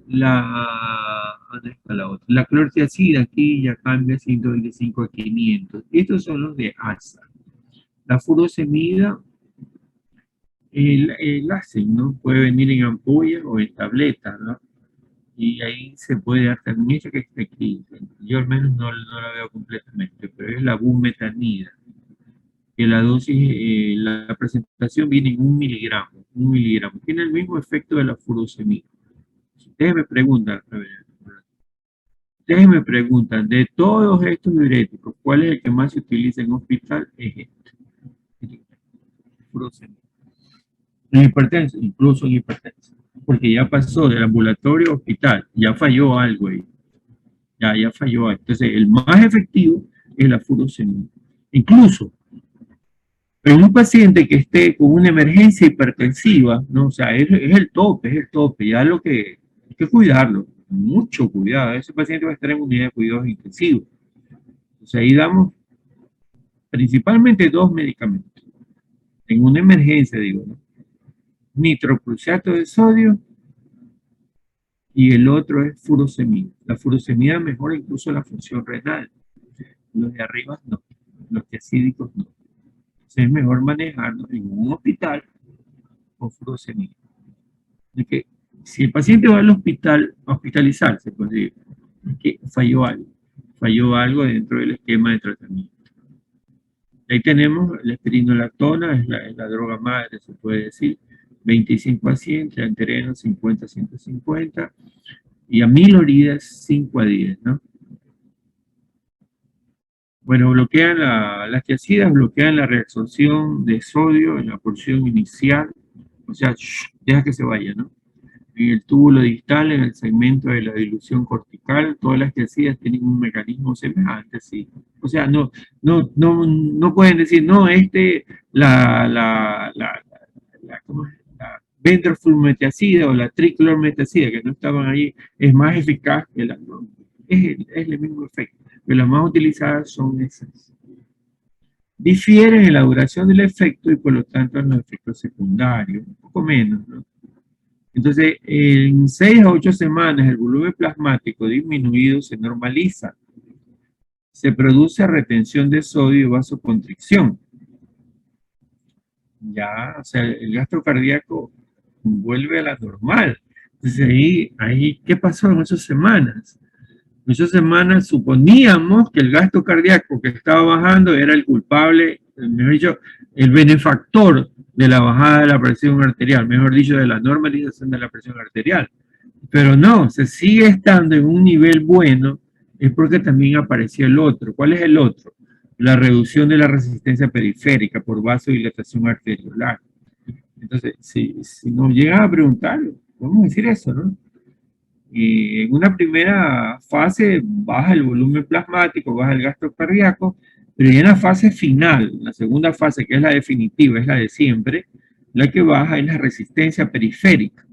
¿Dónde está la otra? La clortiacida aquí ya cambia 125 a 500. Estos son los de ASA. La furosemida, el ASEN, ¿no? Puede venir en ampollas o en tabletas, ¿no? Y ahí se puede dar también esa que está aquí. Yo al menos no la veo completamente, pero es la bumetanida. Que la dosis, la presentación viene en 1 miligramo. Tiene el mismo efecto de la furosemida. Ustedes me preguntan, a ver, ustedes me preguntan, de todos estos diuréticos, ¿cuál es el que más se utiliza en hospital? Es este, furosemida. En hipertenso, incluso en hipertenso, porque ya pasó del ambulatorio a hospital, ya falló algo ahí, ya falló algo. Entonces, el más efectivo es la furosemida. Incluso, en un paciente que esté con una emergencia hipertensiva, ¿no? O sea, es el tope, ya lo que hay que cuidarlo, mucho cuidado. Ese paciente va a estar en unidad de cuidados intensivos. O sea, ahí damos principalmente dos medicamentos. En una emergencia, digo, ¿no? Nitrocruciato de sodio y el otro es furosemida. La furosemida mejora incluso la función renal. Los de arriba no, los tiacídicos no. Entonces es mejor manejarlo en un hospital con furosemida. De que si el paciente va al hospital a hospitalizarse, pues digo, es que falló algo dentro del esquema de tratamiento. Ahí tenemos la espironolactona, es la droga madre, se puede decir, 25 pacientes, antereno 50 a 150, y amiloridas 5 a 10, ¿no? Bueno, bloquean las tiacidas, bloquean la reabsorción de sodio en la porción inicial, o sea, deja que se vaya, ¿no? En el túbulo distal, en el segmento de la dilución cortical, todas las tiacidas tienen un mecanismo semejante, sí. O sea, no pueden decir, no, ¿cómo es? La ventroflumetacida o la triclormetacida, que no estaban ahí, es más eficaz que la, no, es el mismo efecto, pero las más utilizadas son esas. Difieren en la duración del efecto y por lo tanto en los efectos secundarios, un poco menos, ¿no? Entonces, en 6 a 8 semanas el volumen plasmático disminuido se normaliza. Se produce retención de sodio y vasoconstricción. Ya, o sea, el gasto cardíaco vuelve a la normal. Entonces, ahí, ¿qué pasó en esas semanas? En esas semanas suponíamos que el gasto cardíaco que estaba bajando era el culpable mejor dicho, el benefactor de la bajada de la presión arterial, mejor dicho, de la normalización de la presión arterial. Pero no, se sigue estando en un nivel bueno, es porque también apareció el otro. ¿Cuál es el otro? La reducción de la resistencia periférica por vasodilatación arteriolar. Entonces, si nos llegan a preguntar, vamos a decir eso, ¿no? Y en una primera fase baja el volumen plasmático, baja el gasto cardíaco, pero ya en la fase final, la segunda fase, que es la definitiva, es la de siempre, la que baja es la resistencia periférica.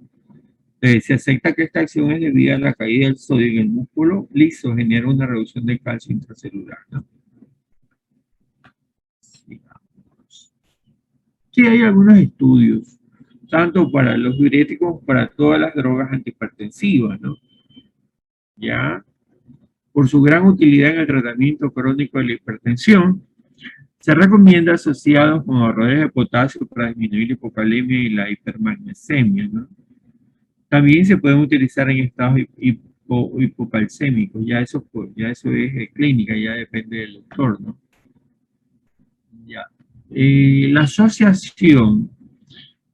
Entonces, se acepta que esta acción es debida a la caída del sodio en el músculo liso, genera una reducción del calcio intracelular, ¿no? Sí, hay algunos estudios, tanto para los diuréticos como para todas las drogas antihipertensivas, ¿no? Ya, por su gran utilidad en el tratamiento crónico de la hipertensión, se recomienda asociados con ahorradores de potasio para disminuir la hipocalemia y la hipermagnesemia, ¿no? También se pueden utilizar en estados hipocalcémicos, ya eso es clínica, ya depende del doctor, ¿no? Ya. La asociación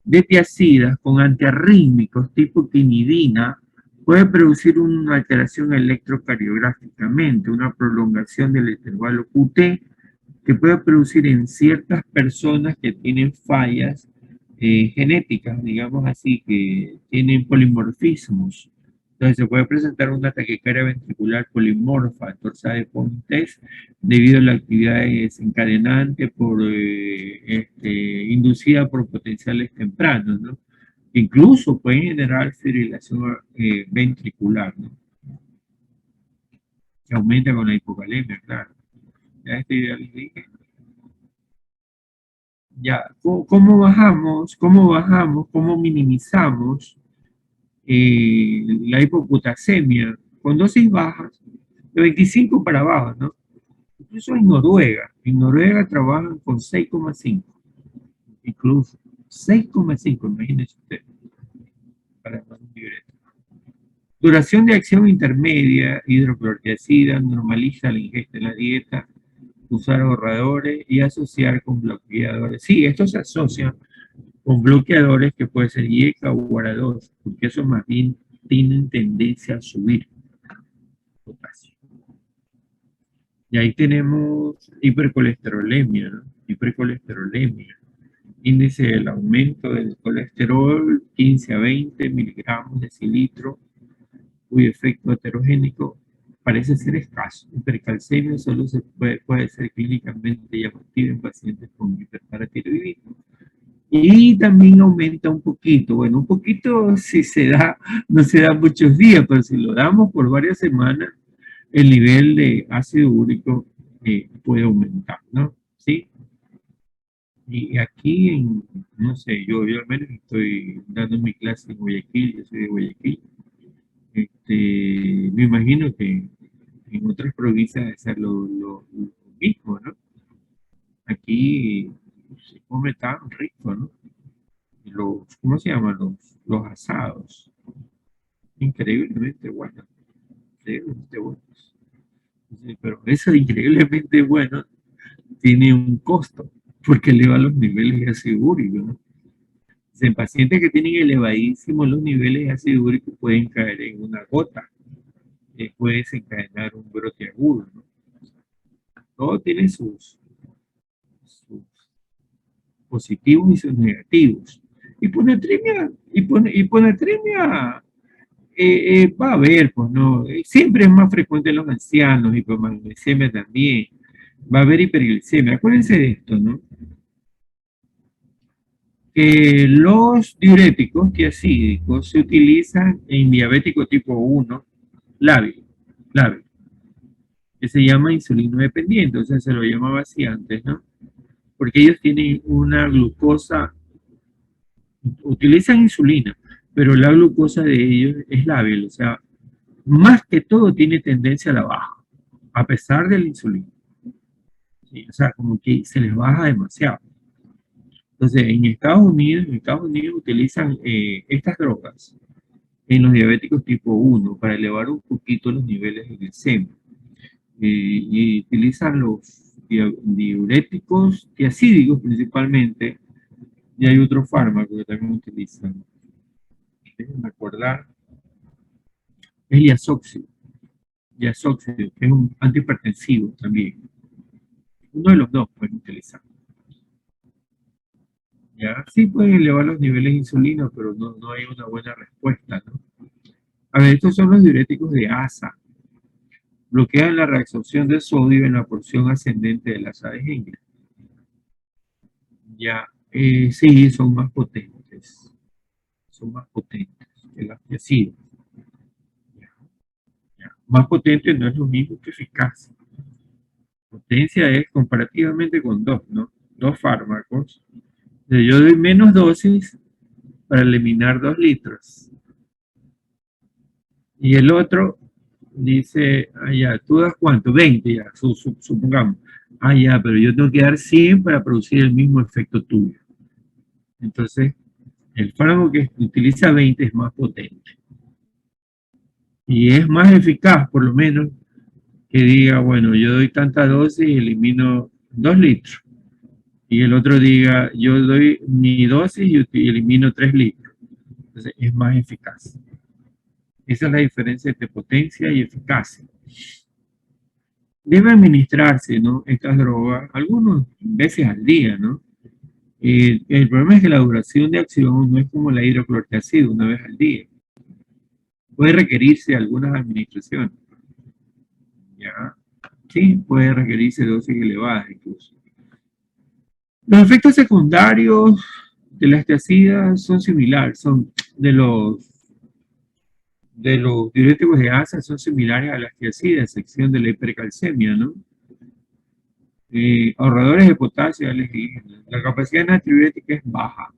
de tiazidas con antiarrítmicos tipo quinidina puede producir una alteración electrocardiográficamente, una prolongación del intervalo QT que puede producir en ciertas personas que tienen fallas genéticas, digamos así, que tienen polimorfismos. Entonces se puede presentar una taquicardia ventricular polimorfa, torsada de Pontes, debido a la actividad desencadenante inducida por potenciales tempranos, ¿no? Incluso pueden generar fibrilación ventricular, ¿no? Que aumenta con la hipocalemia, claro. Ya les dije. Ya, cómo minimizamos la hipoputasemia con dosis bajas, de 25 para abajo, ¿no? Incluso en Noruega trabajan con 6,5, incluso 6,5, imagínense usted, para un diurético. Duración de acción intermedia, hidroclorotiazida, normaliza la ingesta en la dieta, usar ahorradores y asociar con bloqueadores. Sí, esto se asocia con bloqueadores que puede ser IECA o UARA2, porque eso más bien tienen tendencia a subir potasio. Y ahí tenemos hipercolesterolemia, ¿no? Hipercolesterolemia. Índice del aumento del colesterol, 15 a 20 miligramos de cilitro, cuyo efecto heterogénico parece ser escaso. Hipercalcemia solo puede ser clínicamente llamativa en pacientes con hiperparatiroidismo. Y también aumenta un poquito, bueno, un poquito si se da, no se da muchos días, pero si lo damos por varias semanas, el nivel de ácido úrico puede aumentar, ¿no? ¿Sí? Y aquí, no sé, yo al menos estoy dando mi clase en Guayaquil, yo soy de Guayaquil. Me imagino que en otras provincias debe ser lo mismo, ¿no? Aquí se come tan rico, ¿no? ¿Cómo se llaman? Los asados. Increíblemente buenos. Increíblemente buenos. Sí, pero eso de increíblemente bueno tiene un costo, porque eleva los niveles de ácido úrico, ¿no? En pacientes que tienen elevadísimos los niveles de ácido úrico pueden caer en una gota, puede desencadenar un brote agudo, ¿no? Todo tiene sus positivos y sus negativos. Hiponatremia va a haber, pues no, siempre es más frecuente en los ancianos, hipomagnesemia también, va a haber hiperglicemia. Acuérdense de esto, ¿no? Que los diuréticos tiazídicos se utilizan en diabético tipo 1, lábil, lábil, que se llama insulino dependiente, o sea, se lo llamaba así antes, ¿no? Porque ellos tienen una glucosa, utilizan insulina, pero la glucosa de ellos es lábil, o sea, más que todo tiene tendencia a la baja, a pesar de la insulina. ¿Sí? O sea, como que se les baja demasiado. Entonces, en Estados Unidos utilizan estas drogas en los diabéticos tipo 1 para elevar un poquito los niveles de glicemia. Y utilizan diuréticos, tiacídicos principalmente, y hay otro fármaco que también utilizan. Déjenme acordar, es diazoxide, que es un antihipertensivo también. Uno de los dos pueden utilizar. ¿Ya? Sí pueden elevar los niveles de insulina, pero no hay una buena respuesta, ¿no? A ver, estos son los diuréticos de ASA. Bloquean la reabsorción de sodio en la porción ascendente de la asa de Henle. Ya, sí, son más potentes. Son más potentes que las tiazidas. Ya, ya. Más potente no es lo mismo que eficaz. Potencia es comparativamente con dos, ¿no? Dos fármacos. Yo doy menos dosis para eliminar 2 litros. Y el otro dice, ah, ya, ¿tú das cuánto? 20 ya, supongamos. Ah, ya, pero yo tengo que dar 100 para producir el mismo efecto tuyo. Entonces, el fármaco que utiliza 20 es más potente. Y es más eficaz, por lo menos, que diga, bueno, yo doy tanta dosis y elimino 2 litros. Y el otro diga, yo doy mi dosis y elimino 3 litros. Entonces, es más eficaz. Esa es la diferencia entre potencia y eficacia. Debe administrarse, ¿no? Estas drogas, algunas veces al día, ¿no? El problema es que la duración de acción no es como la hidroclorotiazida, una vez al día. Puede requerirse algunas administraciones, ¿ya? Sí, puede requerirse dosis elevadas incluso. Los efectos secundarios de las tiazidas son similares, son de los diuréticos de ASA son similares a las tiazidas, a excepción de la hipercalcemia, ¿no? Ahorradores de potasio, ya les dije, la capacidad natriurética es baja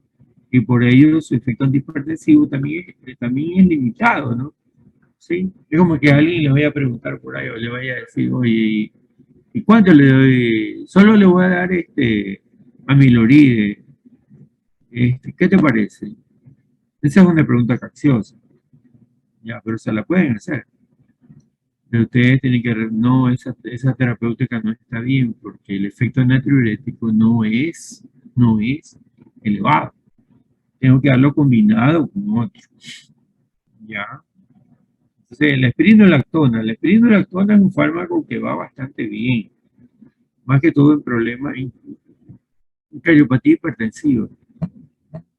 y por ello su efecto antihipertensivo también es limitado, ¿no? ¿Sí? Es como que a alguien le vaya a preguntar por ahí o le vaya a decir, oye, ¿y cuánto le doy? Solo le voy a dar amiloride. ¿Qué te parece? Esa es una pregunta capciosa, ya, pero se la pueden hacer. Pero ustedes tienen que, no, esa terapéutica no está bien porque el efecto natriurético no es elevado. Tengo que darlo combinado con otro. ¿Ya? Entonces, la esprinolactona es un fármaco que va bastante bien, más que todo en problemas en cardiopatía hipertensiva.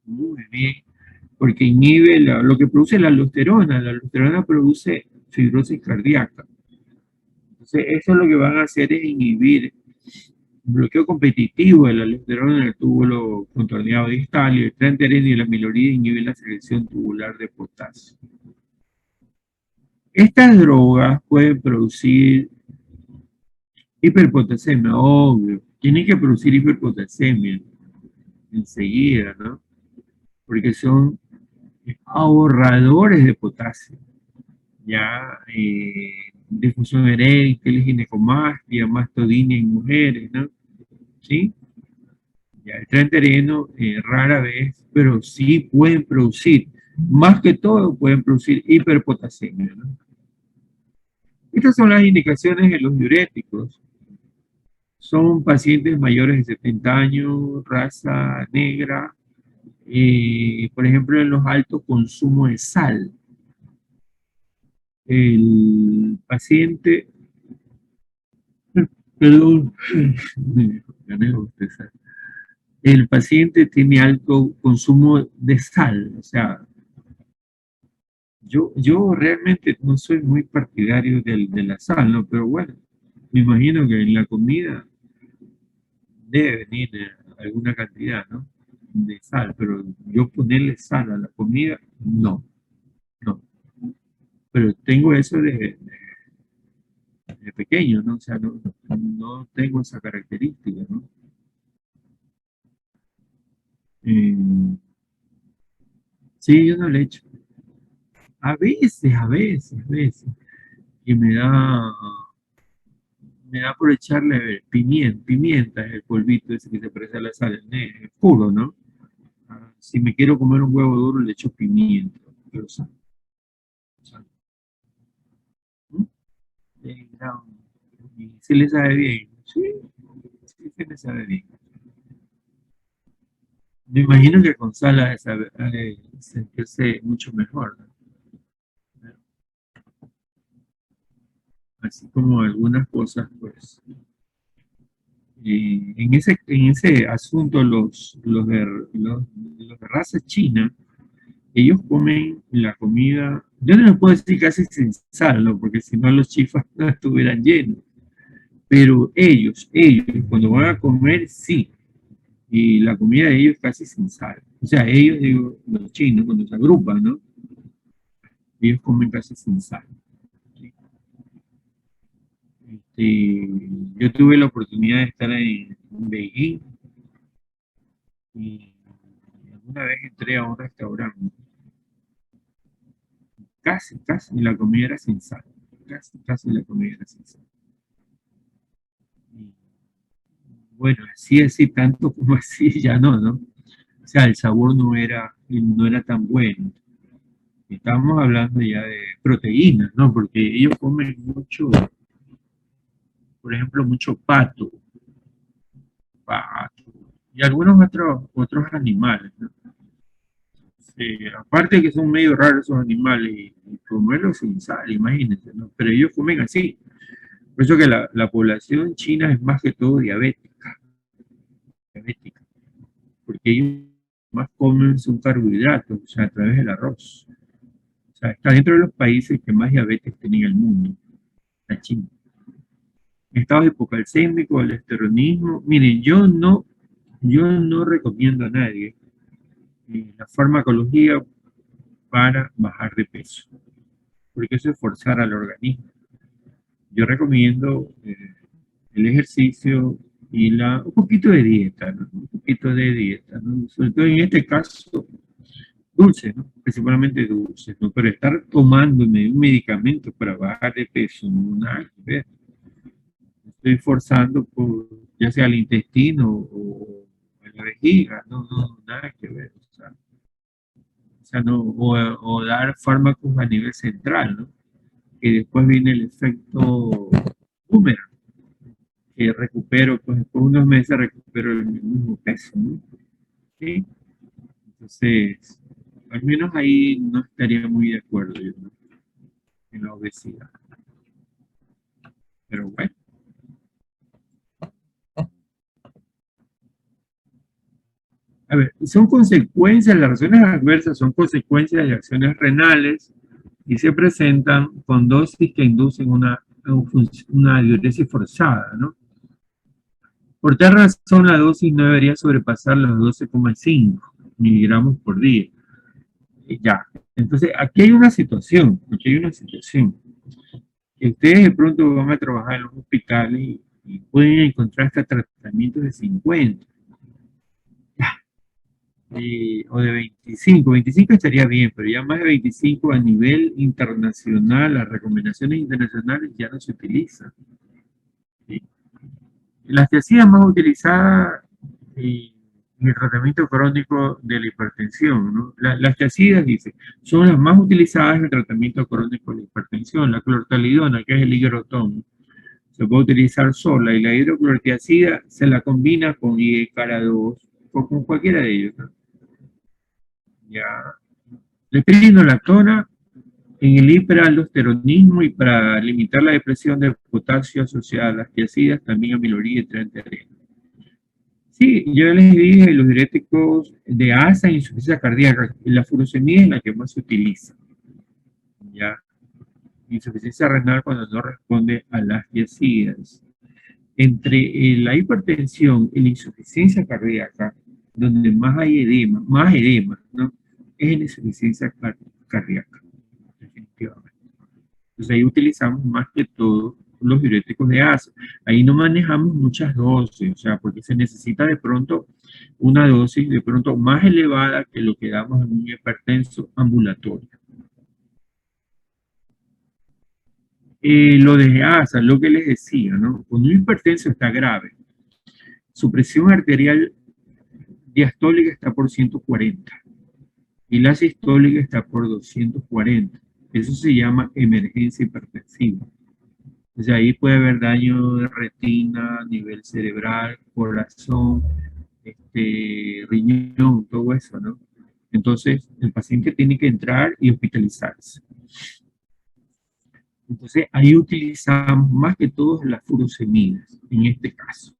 Muy bien, porque inhibe lo que produce la aldosterona produce fibrosis cardíaca. Entonces, eso lo que van a hacer es inhibir un bloqueo competitivo de la aldosterona en el túbulo contorneado distal y el trantereno y la amilorida inhibe la secreción tubular de potasio. Estas drogas pueden producir hiperpotasemia, obvio. Tienen que producir hiperpotasemia enseguida, ¿no? Porque son ahorradores de potasio. Ya, difusión eréctil, ginecomastia, mastodinia en mujeres, ¿no? ¿Sí? Ya, el trantereno rara vez, pero sí pueden producir, más que todo pueden producir hiperpotasemia, ¿no? Estas son las indicaciones de los diuréticos. Son pacientes mayores de 70 años, raza negra, por ejemplo, en los altos consumos de sal. El paciente, perdón, el paciente tiene alto consumo de sal, o sea, yo realmente no soy muy partidario de la sal, ¿no? Pero bueno, me imagino que en la comida debe venir alguna cantidad, ¿no? De sal, pero yo ponerle sal a la comida, no, no. Pero tengo eso de pequeño, ¿no? O sea, no tengo esa característica, ¿no? Eh, sí, yo no le echo. A veces, y me da por echarle, a ver, pimienta, el polvito ese que se parece a la sal, el puro, ¿no? Ah, si me quiero comer un huevo duro, le echo pimienta, pero sal. ¿Mm? Y si le sabe bien, sí, le sabe bien. Me imagino que con sal ha de sentirse mucho mejor, ¿no? Así como algunas cosas, pues. En ese asunto, los de raza china, ellos comen la comida, yo no les puedo decir casi sin sal, ¿no? Porque si no los chifas no estuvieran llenos. Pero ellos, cuando van a comer, sí. Y la comida de ellos casi sin sal. O sea, ellos, digo, los chinos, cuando se agrupan, ¿no? Ellos comen casi sin sal. Yo tuve la oportunidad de estar en Beijing y alguna vez entré a un restaurante. Casi la comida era sin sal. Casi la comida era sin sal. Y bueno, así, tanto como así, ya no, ¿no? O sea, el sabor no era tan bueno. Estamos hablando ya de proteínas, ¿no? Porque ellos comen mucho, por ejemplo, mucho pato y algunos otros animales, ¿no? Sí, aparte que son medio raros esos animales y comerlos sin sal, imagínense, ¿no? Pero ellos comen así. Por eso que la población china es más que todo diabética, porque ellos más comen son carbohidratos, o sea, a través del arroz. O sea, está dentro de los países que más diabetes tienen en el mundo, la China. Estados hipocalcémicos, el esteronismo. Miren, yo no recomiendo a nadie la farmacología para bajar de peso, porque eso es forzar al organismo. Yo recomiendo el ejercicio y un poquito de dieta, ¿no? Un poquito de dieta, ¿no? Sobre todo en este caso, dulce, ¿no? Principalmente dulce, ¿no? Pero estar tomándome un medicamento para bajar de peso, no, nada que ver. Estoy forzando por, ya sea el intestino o la vejiga, no, nada que ver. O sea, no, o dar fármacos a nivel central, ¿no? Que después viene el efecto boomerang, que recupero, pues después de unos meses recupero el mismo peso, ¿no? ¿Sí? Entonces, al menos ahí no estaría muy de acuerdo yo, ¿no? En la obesidad. Pero bueno, a ver, son consecuencias, las reacciones adversas son consecuencias de acciones renales y se presentan con dosis que inducen una diuresis forzada, ¿no? Por tal razón, la dosis no debería sobrepasar los 12,5 miligramos por día. Ya. Entonces, aquí hay una situación, que ustedes de pronto van a trabajar en los hospitales y pueden encontrar hasta tratamientos de 50 o de 25. 25 estaría bien, pero ya más de 25 a nivel internacional, las recomendaciones internacionales ya no se utilizan. ¿Sí? Las que hacían más utilizadas en el tratamiento crónico de la hipertensión, ¿no? Las tiazidas, dice, son las más utilizadas en el tratamiento crónico de la hipertensión. La clortalidona, que es el hidrotón, se puede utilizar sola y la hidroclorotiazida se la combina con IECARA-2 o con cualquiera de ellos, ¿no? Ya. La espironolactona en el hiperaldosteronismo y para limitar la depresión de potasio asociada a las tiazidas, también amiloría y transterina. Sí, yo les dije los diuréticos de asa e insuficiencia cardíaca. La furosemida es la que más se utiliza. Ya, insuficiencia renal cuando no responde a las tiazidas. Entre la hipertensión y la insuficiencia cardíaca, donde más edema, ¿no? Es la insuficiencia cardíaca, definitivamente. Entonces ahí utilizamos más que todo los diuréticos de asa. Ahí no manejamos muchas dosis, o sea, porque se necesita de pronto una dosis de pronto más elevada que lo que damos en un hipertenso ambulatorio. Lo de asa, lo que les decía, ¿no? Cuando un hipertenso está grave, su presión arterial diastólica está por 140 y la sistólica está por 240. Eso se llama emergencia hipertensiva. Entonces ahí puede haber daño de retina, nivel cerebral, corazón, riñón, todo eso, ¿no? Entonces el paciente tiene que entrar y hospitalizarse. Entonces ahí utilizamos más que todo las furosemidas, en este caso.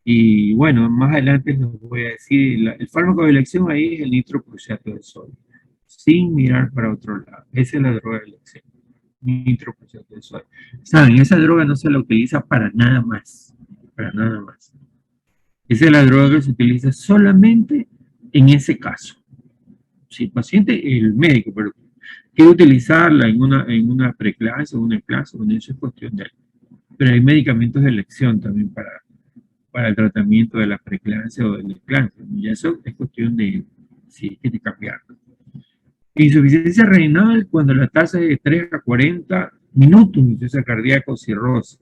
Y bueno, más adelante les voy a decir, el fármaco de elección ahí es el nitroprusiato de sodio, sin mirar para otro lado. Esa es la droga de elección, nitroprusiato de sodio. Saben, esa droga no se la utiliza para nada más. Esa es la droga que se utiliza solamente en ese caso. Si el paciente, el médico, pero quiere utilizarla en una preclase o una clase, bueno, eso es cuestión de él. Pero hay medicamentos de elección también para el tratamiento de la preeclampsia o de la eclampsia. Y eso es cuestión de si hay que cambiarlo. Insuficiencia renal cuando la tasa es de 3 a 40 minutos, insuficiencia cardíaca o cirrosis,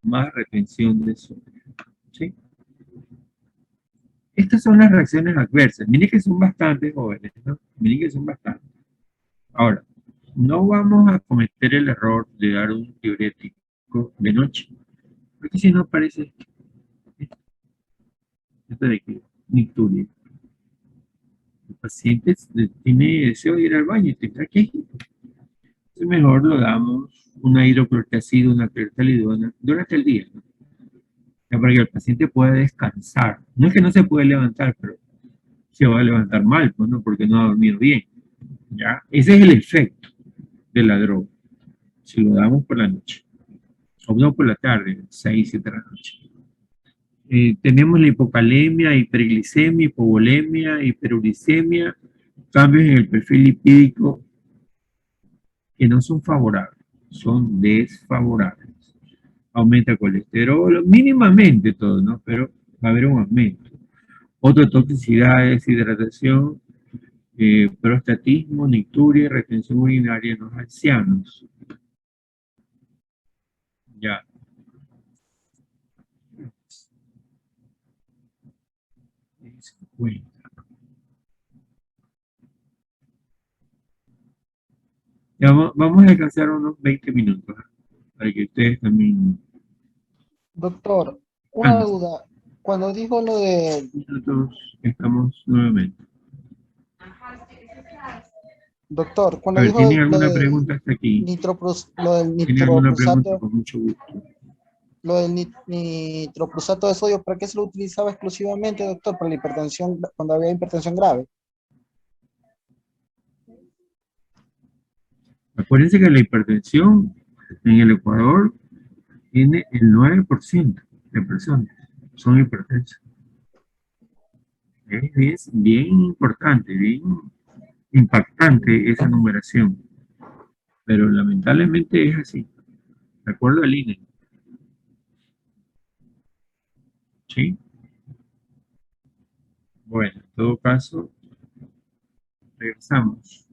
más retención de sodio. ¿Sí? Estas son las reacciones adversas. Miren que son bastantes jóvenes, ¿no? Miren que son bastantes. Ahora, no vamos a cometer el error de dar un diurético de noche, porque si no aparece esto de que nicturia. El paciente tiene deseo de ir al baño y tendrá que ir. Entonces mejor lo damos una hidroclorotiazida, una clortalidona durante el día, ¿no? Ya para que el paciente pueda descansar. No es que no se puede levantar, pero se va a levantar mal, pues, ¿no? Porque no ha dormido bien. ¿Ya? Ese es el efecto de la droga. Si lo damos por la noche. O no por la tarde, 6, 7 de la noche. Tenemos la hipocalemia, hiperglicemia, hipovolemia, hiperuricemia, cambios en el perfil lipídico que no son favorables, son desfavorables. Aumenta el colesterol, mínimamente todo, ¿no? Pero va a haber un aumento. Ototoxicidad, deshidratación, prostatismo, nicturia y retención urinaria en los ancianos. Ya. Bueno. Ya vamos a alcanzar unos 20 minutos, ¿eh? Para que ustedes también... Doctor, una Ande, duda. Cuando dijo lo de, nosotros estamos nuevamente. doctor, A cuando ver, dijo ¿tienen alguna pregunta hasta aquí? lo del ¿Tienen alguna pregunta? nitroprusato, Con mucho gusto. nitroprusato de sodio, ¿para qué se lo utilizaba exclusivamente, doctor? Para la hipertensión, cuando había hipertensión grave. Acuérdense que la hipertensión en el Ecuador tiene el 9% de personas son hipertensas. Es bien importante, bien impactante esa numeración, pero lamentablemente es así, de acuerdo al INE. ¿Sí? Bueno, en todo caso, regresamos.